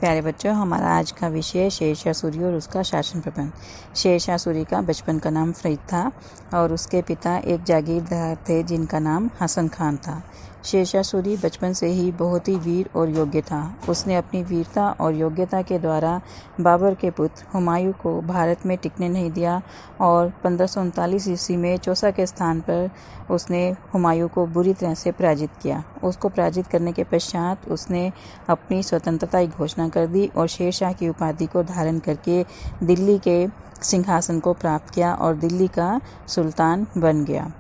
प्यारे बच्चों, हमारा आज का विषय शेरशाह सूरी और उसका शासन प्रबंध। शेरशाह सूरी का बचपन का नाम फरीद था और उसके पिता एक जागीरदार थे जिनका नाम हसन खान था। शेरशाह सूरी बचपन से ही बहुत ही वीर और योग्य था। उसने अपनी वीरता और योग्यता के द्वारा बाबर के पुत्र हुमायूं को भारत में टिकने नहीं दिया और 1539 ईस्वी में चौसा के स्थान पर उसने हुमायूं को बुरी तरह से पराजित किया। उसको पराजित करने के पश्चात उसने अपनी स्वतंत्रता की घोषणा कर दी और शेरशाह की उपाधि को धारण करके दिल्ली के सिंहासन को प्राप्त किया और दिल्ली का सुल्तान बन गया।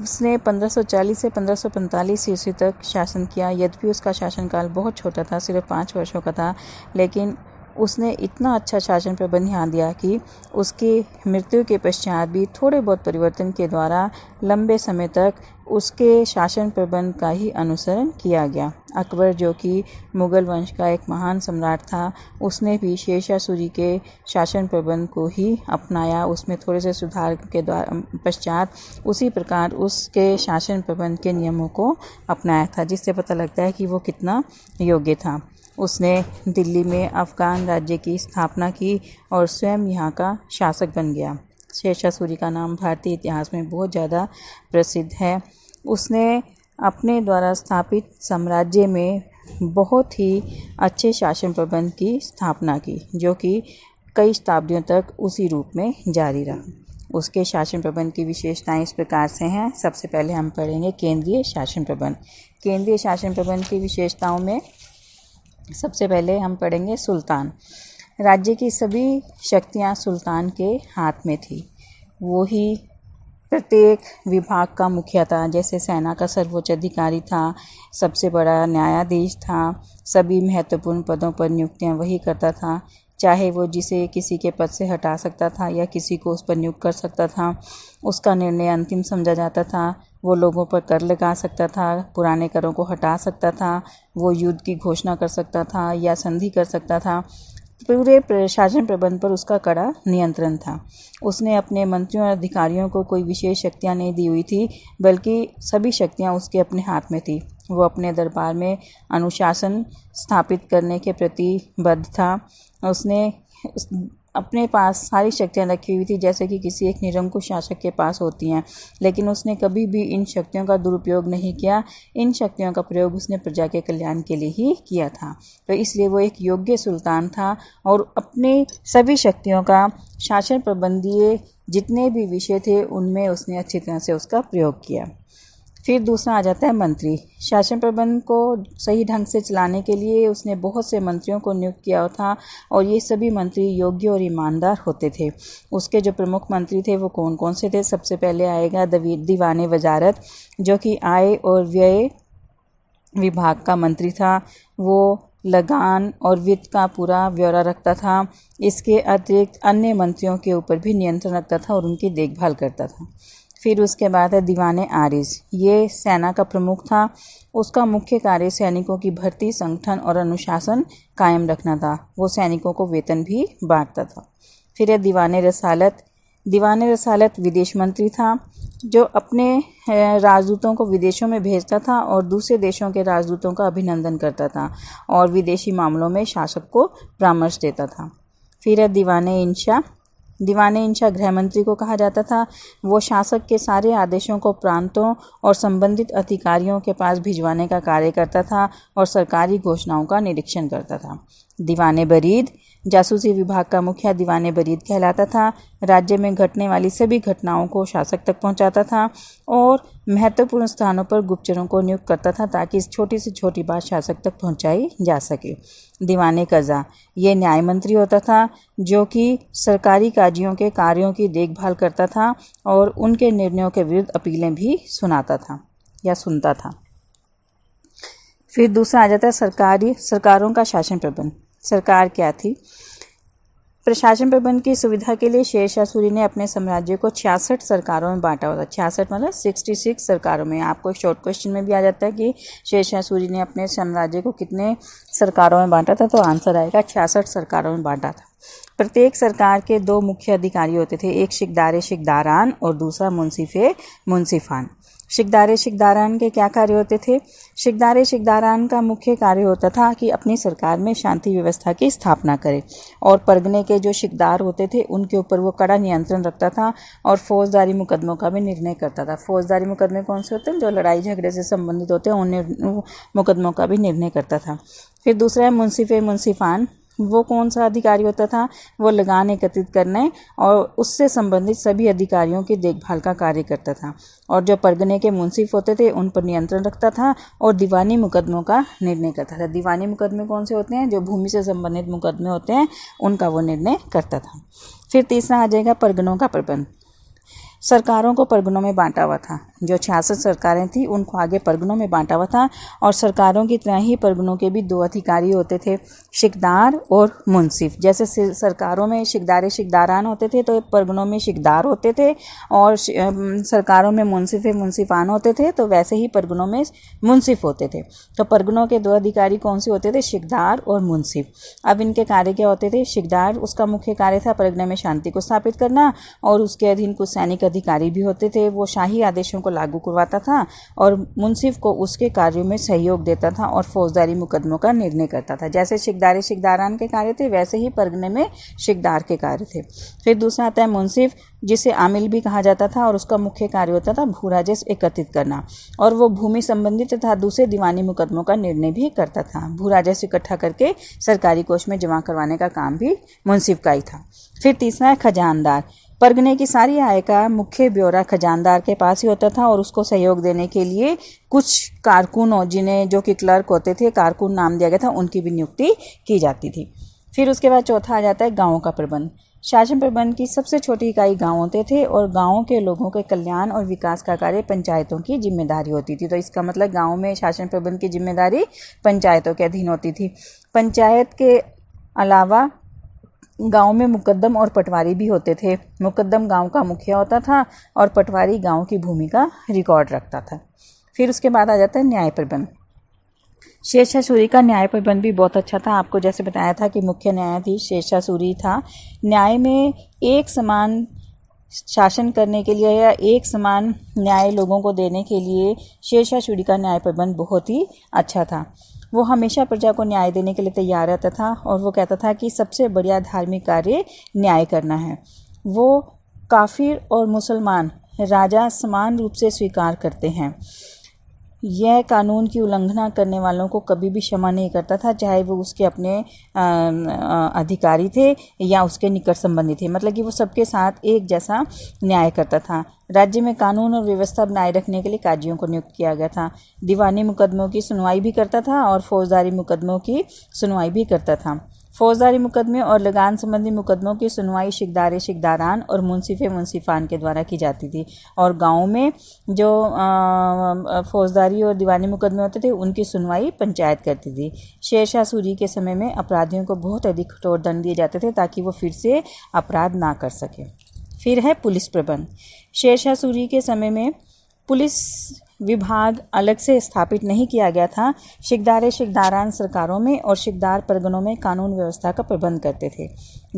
उसने 1540 से 1545 ईस्वी तक शासन किया। यद्यपि उसका शासनकाल बहुत छोटा था, सिर्फ 5 वर्षों का था, लेकिन उसने इतना अच्छा शासन प्रबंध यहाँ दिया कि उसकी मृत्यु के पश्चात भी थोड़े बहुत परिवर्तन के द्वारा लंबे समय तक उसके शासन प्रबंध का ही अनुसरण किया गया। अकबर, जो कि मुग़ल वंश का एक महान सम्राट था, उसने भी शेरशाह सूरी के शासन प्रबंध को ही अपनाया। उसमें थोड़े से सुधार के द्वारा पश्चात उसी प्रकार उसके शासन प्रबंध के नियमों को अपनाया था, जिससे पता लगता है कि वो कितना योग्य था। उसने दिल्ली में अफ़गान राज्य की स्थापना की और स्वयं यहाँ का शासक बन गया। शेरशाह सूरी का नाम भारतीय इतिहास में बहुत ज़्यादा प्रसिद्ध है। उसने अपने द्वारा स्थापित साम्राज्य में बहुत ही अच्छे शासन प्रबंध की स्थापना की, जो कि कई शताब्दियों तक उसी रूप में जारी रहा। उसके शासन प्रबंध की विशेषताएं इस प्रकार से हैं। सबसे पहले हम पढ़ेंगे केंद्रीय शासन प्रबंध। केंद्रीय शासन प्रबंध की विशेषताओं में सबसे पहले हम पढ़ेंगे सुल्तान। राज्य की सभी शक्तियां सुल्तान के हाथ में थी। वो ही प्रत्येक विभाग का मुखिया था। जैसे सेना का सर्वोच्च अधिकारी था, सबसे बड़ा न्यायाधीश था, सभी महत्वपूर्ण पदों पर नियुक्तियां वही करता था। चाहे वो जिसे किसी के पद से हटा सकता था या किसी को उस पर नियुक्त कर सकता था, उसका निर्णय अंतिम समझा जाता था। वो लोगों पर कर लगा सकता था, पुराने करों को हटा सकता था, वो युद्ध की घोषणा कर सकता था या संधि कर सकता था। पूरे प्रशासन प्रबंध पर उसका कड़ा नियंत्रण था। उसने अपने मंत्रियों और अधिकारियों को कोई विशेष शक्तियां नहीं दी हुई थी, बल्कि सभी शक्तियां उसके अपने हाथ में थी। वो अपने दरबार में अनुशासन स्थापित करने के प्रतिबद्ध था। उसने अपने पास सारी शक्तियां रखी हुई थी, जैसे कि किसी एक निरंकुश शासक के पास होती हैं, लेकिन उसने कभी भी इन शक्तियों का दुरुपयोग नहीं किया। इन शक्तियों का प्रयोग उसने प्रजा के कल्याण के लिए ही किया था। तो इसलिए वो एक योग्य सुल्तान था और अपने सभी शक्तियों का शासन प्रबंधीय जितने भी विषय थे उनमें उसने अच्छी तरह से उसका प्रयोग किया। फिर दूसरा आ जाता है मंत्री। शासन प्रबंध को सही ढंग से चलाने के लिए उसने बहुत से मंत्रियों को नियुक्त किया था और ये सभी मंत्री योग्य और ईमानदार होते थे। उसके जो प्रमुख मंत्री थे वो कौन कौन से थे? सबसे पहले आएगा दीवाने वजारत, जो कि आय और व्यय विभाग का मंत्री था। वो लगान और वित्त का पूरा ब्यौरा रखता था। इसके अतिरिक्त अन्य मंत्रियों के ऊपर भी नियंत्रण रखता था और उनकी देखभाल करता था। फिर उसके बाद है दीवाने आरिज़। ये सेना का प्रमुख था। उसका मुख्य कार्य सैनिकों की भर्ती, संगठन और अनुशासन कायम रखना था। वो सैनिकों को वेतन भी बांटता था। फिर है दीवाने रसालत। दीवाने रसालत विदेश मंत्री था, जो अपने राजदूतों को विदेशों में भेजता था और दूसरे देशों के राजदूतों का अभिनंदन करता था और विदेशी मामलों में शासक को परामर्श देता था। फिर है दीवाने इंशा। दीवाने इंशा गृह मंत्री को कहा जाता था। वो शासक के सारे आदेशों को प्रांतों और संबंधित अधिकारियों के पास भिजवाने का कार्य करता था और सरकारी घोषणाओं का निरीक्षण करता था। दीवाने बरीद। जासूसी विभाग का मुखिया दीवाने बरीद कहलाता था। राज्य में घटने वाली सभी घटनाओं को शासक तक पहुंचाता था और महत्वपूर्ण स्थानों पर गुप्तचरों को नियुक्त करता था ताकि इस छोटी से छोटी बात शासक तक पहुंचाई जा सके। दीवाने कज़ा। ये न्याय मंत्री होता था, जो कि सरकारी काजियों के कार्यों की देखभाल करता था और उनके निर्णयों के विरुद्ध अपीलें भी सुनाता था या सुनता था। फिर दूसरा आ जाता है सरकारों का शासन प्रबंध। सरकार क्या थी? प्रशासन प्रबंध की सुविधा के लिए शेरशाह सूरी ने अपने साम्राज्य को 66 सरकारों में बांटा हुआ था। 66 मतलब 66 सरकारों में। आपको एक शॉर्ट क्वेश्चन में भी आ जाता है कि शेरशाह सूरी ने अपने साम्राज्य को कितने सरकारों में बांटा था, तो आंसर आएगा 66 सरकारों में बांटा था। प्रत्येक सरकार के 2 मुख्य अधिकारी होते थे, एक शिकदार शिकदारान और दूसरा मुंसिफे मुंसिफान। शिकदारे शिकदारान के क्या कार्य होते थे? शिकदारे शिकदारान का मुख्य कार्य होता था कि अपनी सरकार में शांति व्यवस्था की स्थापना करे और परगने के जो शिकदार होते थे उनके ऊपर वो कड़ा नियंत्रण रखता था और फौजदारी मुकदमों का भी निर्णय करता था। फौजदारी मुकदमे कौन से होते हैं? जो लड़ाई झगड़े से संबंधित होते हैं उन मुकदमों का भी निर्णय करता था। फिर दूसरा है मुंसिफ मुंसिफान। वो कौन सा अधिकारी होता था? वो लगान एकत्रित करने और उससे संबंधित सभी अधिकारियों की देखभाल का कार्य करता था और जो परगने के मुंसिफ होते थे उन पर नियंत्रण रखता था और दीवानी मुकदमों का निर्णय करता था। दीवानी मुकदमे कौन से होते हैं? जो भूमि से संबंधित मुकदमे होते हैं उनका वो निर्णय करता था। फिर तीसरा आ जाएगा परगनों का प्रबंध। सरकारों को परगनों में बांटा हुआ था। जो 66 सरकारें थी उनको आगे परगनों में बांटा हुआ था और सरकारों की तरह ही परगनों के भी 2 अधिकारी होते थे, शिकदार और मुंसिफ। जैसे सरकारों में शिकदारे शिकदारान होते थे तो परगनों में शिकदार होते थे और सरकारों में मुंसिफ मुंसिफान होते थे तो वैसे ही परगनों में मुंसिफ होते थे। तो परगनों के 2 अधिकारी कौन से होते थे? शिकदार और मुंसिफ। अब इनके कार्य क्या होते थे? शिकदार, उसका मुख्य कार्य था परगने में शांति को स्थापित करना और उसके अधीन कुछ सैनिक अधिकारी भी होते थे, वो शाही आदेशों को लागू करवाता था और मुंसिफ को उसके कार्यों में सहयोग देता था और फौजदारी मुकदमों का निर्णय करता था। जैसे शिकदारे शिकदारान के कार्य थे वैसे ही परगने में शिकदार के कार्य थे। फिर दूसरा आता है मुंसिफ, जिसे आमिल भी कहा जाता था और उसका मुख्य कार्य होता था भू राजस्व एकत्रित करना और वो भूमि संबंधित तथा दूसरे दीवानी मुकदमों का निर्णय भी करता था। भू राजस्व इकट्ठा करके सरकारी कोष में जमा करवाने का काम भी मुंसिफ का ही था। फिर तीसरा है खजानदार। परगने की सारी आय का मुख्य ब्यौरा खजानदार के पास ही होता था और उसको सहयोग देने के लिए कुछ कारकुनों, जिन्हें जो कि क्लर्क होते थे, कारकुन नाम दिया गया था, उनकी भी नियुक्ति की जाती थी। फिर उसके बाद चौथा आ जाता है गाँवों का प्रबंध। शासन प्रबंध की सबसे छोटी इकाई गाँव होते थे और गाँवों के लोगों के कल्याण और विकास का कार्य पंचायतों की जिम्मेदारी होती थी। तो इसका मतलब गाँव में शासन प्रबंध की जिम्मेदारी पंचायतों के अधीन होती थी। पंचायत के अलावा गांव में मुकद्दम और पटवारी भी होते थे। मुकद्दम गांव का मुखिया होता था और पटवारी गांव की भूमि का रिकॉर्ड रखता था। फिर उसके बाद आ जाता है न्याय प्रबंध। शेरशाह सूरी का न्याय प्रबंध भी बहुत अच्छा था। आपको जैसे बताया था कि मुख्य न्यायाधीश शेरशाह सूरी था। न्याय में एक समान शासन करने के लिए या एक समान न्याय लोगों को देने के लिए शेरशाह सूरी का न्याय प्रबंध बहुत ही अच्छा था। वो हमेशा प्रजा को न्याय देने के लिए तैयार रहता था और वो कहता था कि सबसे बढ़िया धार्मिक कार्य न्याय करना है। वो काफिर और मुसलमान राजा समान रूप से स्वीकार करते हैं। यह कानून की उल्लंघना करने वालों को कभी भी क्षमा नहीं करता था, चाहे वो उसके अपने अधिकारी थे या उसके निकट संबंधी थे। मतलब कि वो सबके साथ एक जैसा न्याय करता था। राज्य में कानून और व्यवस्था बनाए रखने के लिए काजियों को नियुक्त किया गया था। दीवानी मुकदमों की सुनवाई भी करता था और फौजदारी मुकदमों की सुनवाई भी करता था। फौजदारी मुकदमे और लगान संबंधी मुकदमों की सुनवाई शिकदारे शिकदारान और मुंसिफे मुंसिफान के द्वारा की जाती थी और गाँव में जो फौजदारी और दीवानी मुकदमे होते थे उनकी सुनवाई पंचायत करती थी। शेरशाह सूरी के समय में अपराधियों को बहुत अधिक कठोर दंड दिए जाते थे ताकि वो फिर से अपराध ना कर सके। फिर है पुलिस प्रबंध। शेरशाह सूरी के समय में पुलिस विभाग अलग से स्थापित नहीं किया गया था। शिकदारे शिकदारान सरकारों में और शिकदार परगनों में कानून व्यवस्था का प्रबंध करते थे।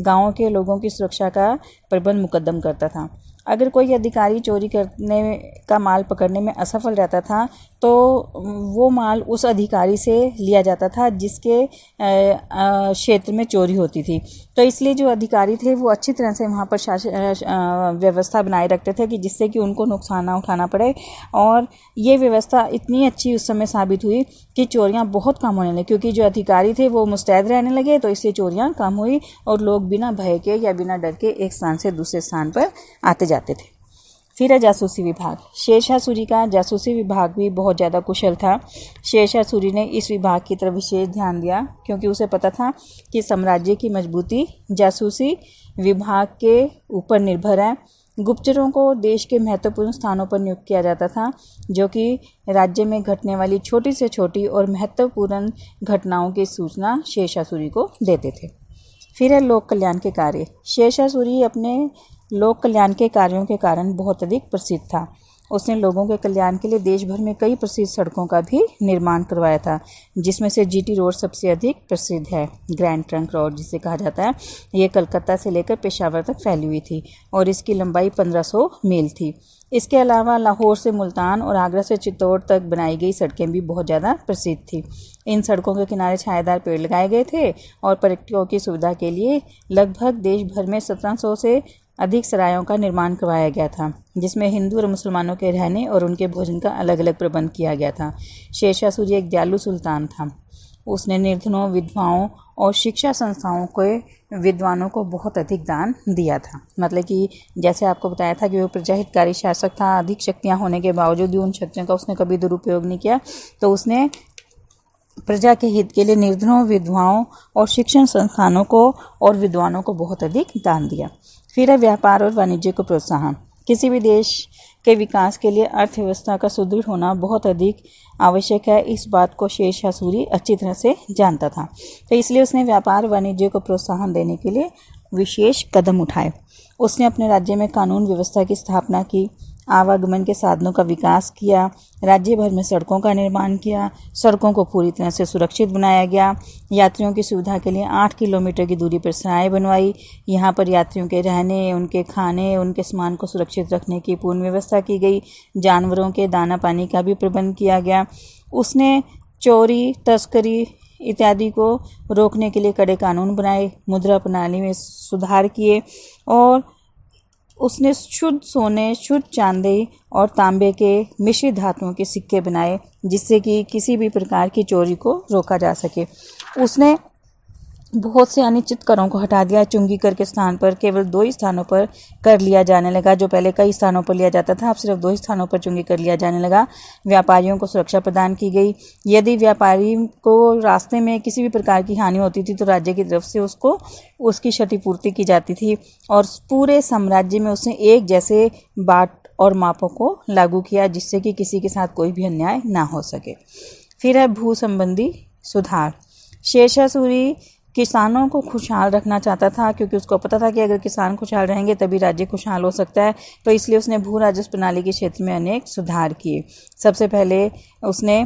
गाँव के लोगों की सुरक्षा का प्रबंध मुकद्दम करता था। अगर कोई अधिकारी चोरी करने का माल पकड़ने में असफल रहता था तो वो माल उस अधिकारी से लिया जाता था जिसके क्षेत्र में चोरी होती थी। तो इसलिए जो अधिकारी थे वो अच्छी तरह से वहाँ पर व्यवस्था बनाए रखते थे कि जिससे कि उनको नुकसान ना उठाना पड़े। और ये व्यवस्था इतनी अच्छी उस समय साबित हुई कि चोरियाँ बहुत कम होने लगी, क्योंकि जो अधिकारी थे वो मुस्तैद रहने लगे तो इससे चोरियाँ कम हुई और लोग बिना भय के या बिना डर के एक स्थान से दूसरे स्थान पर आते जाते थे। फिर है जासूसी विभाग। शेरशाह सूरी का जासूसी विभाग भी बहुत ज़्यादा कुशल था। शेरशाह सूरी ने इस विभाग की तरफ विशेष ध्यान दिया क्योंकि उसे पता था कि साम्राज्य की मजबूती जासूसी विभाग के ऊपर निर्भर है। गुप्तचरों को देश के महत्वपूर्ण स्थानों पर नियुक्त किया जाता था जो कि राज्य में घटने वाली छोटी से छोटी और महत्वपूर्ण घटनाओं की सूचना शेरशाह सूरी को देते थे। फिर है लोक कल्याण के कार्य। शेरशाह सूरी अपने लोक कल्याण के कार्यों के कारण बहुत अधिक प्रसिद्ध था। उसने लोगों के कल्याण के लिए देश भर में कई प्रसिद्ध सड़कों का भी निर्माण करवाया था, जिसमें से जीटी रोड सबसे अधिक प्रसिद्ध है। ग्रैंड ट्रंक रोड जिसे कहा जाता है, ये कलकत्ता से लेकर पेशावर तक फैली हुई थी और इसकी लंबाई 1500 मील थी। इसके अलावा लाहौर से मुल्तान और आगरा से चित्तौड़ तक बनाई गई सड़कें भी बहुत ज़्यादा प्रसिद्ध थी। इन सड़कों के किनारे छायादार पेड़ लगाए गए थे और पर्यटकों की सुविधा के लिए लगभग देश भर में 1700 से अधिक सरायों का निर्माण करवाया गया था, जिसमें हिंदू और मुसलमानों के रहने और उनके भोजन का अलग अलग प्रबंध किया गया था। शेरशाह सूरी एक दयालु सुल्तान था। उसने निर्धनों, विधवाओं और शिक्षा संस्थाओं के विद्वानों को बहुत अधिक दान दिया था। मतलब कि जैसे आपको बताया था कि वो प्रजाहितकारी शासक था, अधिक शक्तियाँ होने के बावजूद भी उन शक्तियों का उसने कभी दुरुपयोग नहीं किया। तो उसने प्रजा के हित के लिए निर्धनों, विधवाओं और शिक्षण संस्थानों को और विद्वानों को बहुत अधिक दान दिया। फिर है व्यापार और वाणिज्य को प्रोत्साहन। किसी भी देश के विकास के लिए अर्थव्यवस्था का सुदृढ़ होना बहुत अधिक आवश्यक है। इस बात को शेरशाह सूरी अच्छी तरह से जानता था, तो इसलिए उसने व्यापार वाणिज्य को प्रोत्साहन देने के लिए विशेष कदम उठाए। उसने अपने राज्य में कानून व्यवस्था की स्थापना की, आवागमन के साधनों का विकास किया, राज्य भर में सड़कों का निर्माण किया, सड़कों को पूरी तरह से सुरक्षित बनाया गया, यात्रियों की सुविधा के लिए 8 किलोमीटर की दूरी पर सराय बनवाई। यहाँ पर यात्रियों के रहने, उनके खाने, उनके सामान को सुरक्षित रखने की पूर्ण व्यवस्था की गई। जानवरों के दाना पानी का भी प्रबंध किया गया। उसने चोरी, तस्करी इत्यादि को रोकने के लिए कड़े कानून बनाए, मुद्रा प्रणाली में सुधार किए और उसने शुद्ध सोने, शुद्ध चांदी और तांबे के मिश्रित धातुओं के सिक्के बनाए, जिससे कि किसी भी प्रकार की चोरी को रोका जा सके। उसने बहुत से अनिश्चित करों को हटा दिया। चुंगी कर के स्थान पर केवल 2 ही स्थानों पर कर लिया जाने लगा। जो पहले कई स्थानों पर लिया जाता था, अब सिर्फ 2 ही स्थानों पर चुंगी कर लिया जाने लगा। व्यापारियों को सुरक्षा प्रदान की गई। यदि व्यापारी को रास्ते में किसी भी प्रकार की हानि होती थी तो राज्य की तरफ से उसको उसकी क्षतिपूर्ति की जाती थी और पूरे साम्राज्य में उसने एक जैसे बाट और मापों को लागू किया, जिससे कि किसी के साथ कोई भी अन्याय ना हो सके। फिर है भू संबंधी सुधार। शेरशाह सूरी किसानों को खुशहाल रखना चाहता था, क्योंकि उसको पता था कि अगर किसान खुशहाल रहेंगे तभी राज्य खुशहाल हो सकता है। तो इसलिए उसने भू राजस्व प्रणाली के क्षेत्र में अनेक सुधार किए। सबसे पहले उसने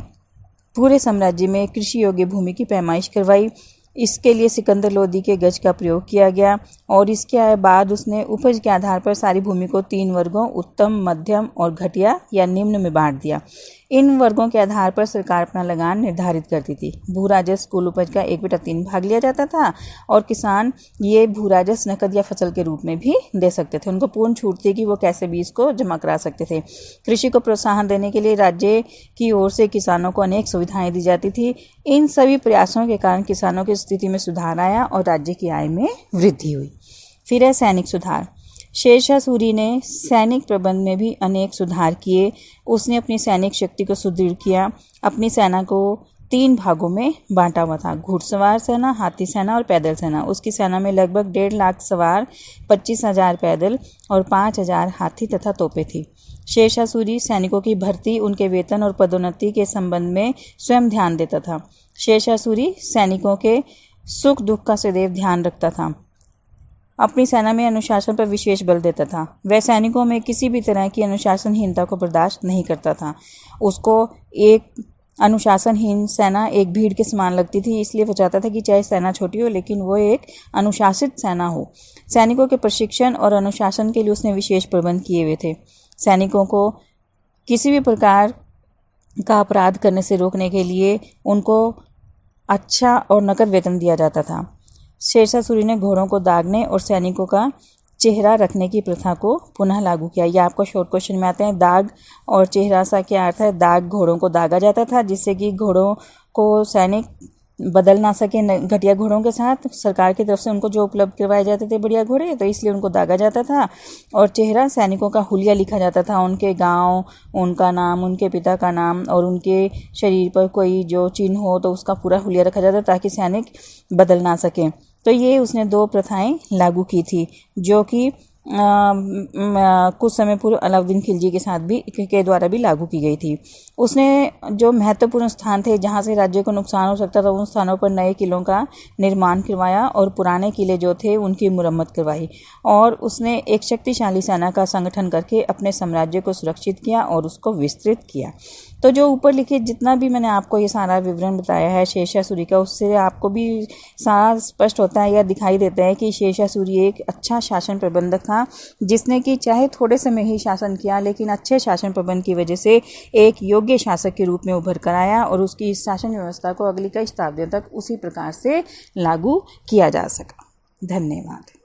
पूरे साम्राज्य में कृषि योग्य भूमि की पैमाइश करवाई। इसके लिए सिकंदर लोदी के गज का प्रयोग किया गया और इसके बाद उसने उपज के आधार पर सारी भूमि को 3 वर्गों उत्तम, मध्यम और घटिया या निम्न में बांट दिया। इन वर्गों के आधार पर सरकार अपना लगान निर्धारित करती थी। भू राजस्व कुल उपज का 1/3 भाग लिया जाता था और किसान ये भू राजस्व नकद या फसल के रूप में भी दे सकते थे। उनको पूर्ण छूट थी कि वो कैसे भी इसको जमा करा सकते थे। कृषि को प्रोत्साहन देने के लिए राज्य की ओर से किसानों को अनेक सुविधाएं दी जाती थी। इन सभी प्रयासों के कारण किसानों की स्थिति में सुधार आया और राज्य की आय में वृद्धि हुई। फिर है सैनिक सुधार। शेरशाह सूरी ने सैनिक प्रबंध में भी अनेक सुधार किए। उसने अपनी सैनिक शक्ति को सुदृढ़ किया। अपनी सेना को 3 भागों में बांटा हुआ था: घुड़सवार सेना, हाथी सेना और पैदल सेना। उसकी सेना में लगभग 1.5 लाख सवार, 25,000 पैदल और 5,000 हाथी तथा तोपें थी। शेरशाह सूरी सैनिकों की भर्ती, उनके वेतन और पदोन्नति के संबंध में स्वयं ध्यान देता था। शेरशाह सूरी सैनिकों के सुख दुख का सदैव ध्यान रखता था। अपनी सेना में अनुशासन पर विशेष बल देता था। वह सैनिकों में किसी भी तरह की अनुशासनहीनता को बर्दाश्त नहीं करता था। उसको एक अनुशासनहीन सेना एक भीड़ के समान लगती थी, इसलिए वो चाहता था कि चाहे सेना छोटी हो लेकिन वो एक अनुशासित सेना हो। सैनिकों के प्रशिक्षण और अनुशासन के लिए उसने विशेष प्रबंध किए हुए थे। सैनिकों को किसी भी प्रकार का अपराध करने से रोकने के लिए उनको अच्छा और नकद वेतन दिया जाता था। शेरशाह सूरी ने घोड़ों को दागने और सैनिकों का चेहरा रखने की प्रथा को पुनः लागू किया। यह आपको शॉर्ट क्वेश्चन में आते हैं। दाग और चेहरा सा क्या अर्थ है? दाग, घोड़ों को दागा जाता था जिससे कि घोड़ों को सैनिक बदल ना सके घटिया घोड़ों के साथ। सरकार की तरफ से उनको जो उपलब्ध करवाए जाते थे बढ़िया घोड़े, तो इसलिए उनको दागा जाता था। और चेहरा, सैनिकों का हुलिया लिखा जाता था, उनके गांव, उनका नाम, उनके पिता का नाम और उनके शरीर पर कोई जो चिन्ह हो तो उसका पूरा हुलिया रखा जाता ताकि सैनिक बदल ना सके। तो ये उसने 2 प्रथाएं लागू की थी जो कि कुछ समय पूर्व अलाउद्दीन खिलजी के साथ भी के द्वारा भी लागू की गई थी। उसने जो महत्वपूर्ण स्थान थे जहाँ से राज्य को नुकसान हो सकता था उन स्थानों पर नए किलों का निर्माण करवाया और पुराने किले जो थे उनकी मुरम्मत करवाई, और उसने एक शक्तिशाली सेना का संगठन करके अपने साम्राज्य को सुरक्षित किया और उसको विस्तृत किया। तो जो ऊपर लिखे जितना भी मैंने आपको ये सारा विवरण बताया है शेरशाह सूरी का, उससे आपको भी सारा स्पष्ट होता है या दिखाई देता है कि शेरशाह सूरी एक अच्छा शासन प्रबंधक था, जिसने कि चाहे थोड़े समय ही शासन किया लेकिन अच्छे शासन प्रबंध की वजह से एक योग्य शासक के रूप में उभर कर आया और उसकी इस शासन व्यवस्था को अगली कई शताब्दियों तक उसी प्रकार से लागू किया जा सका। धन्यवाद।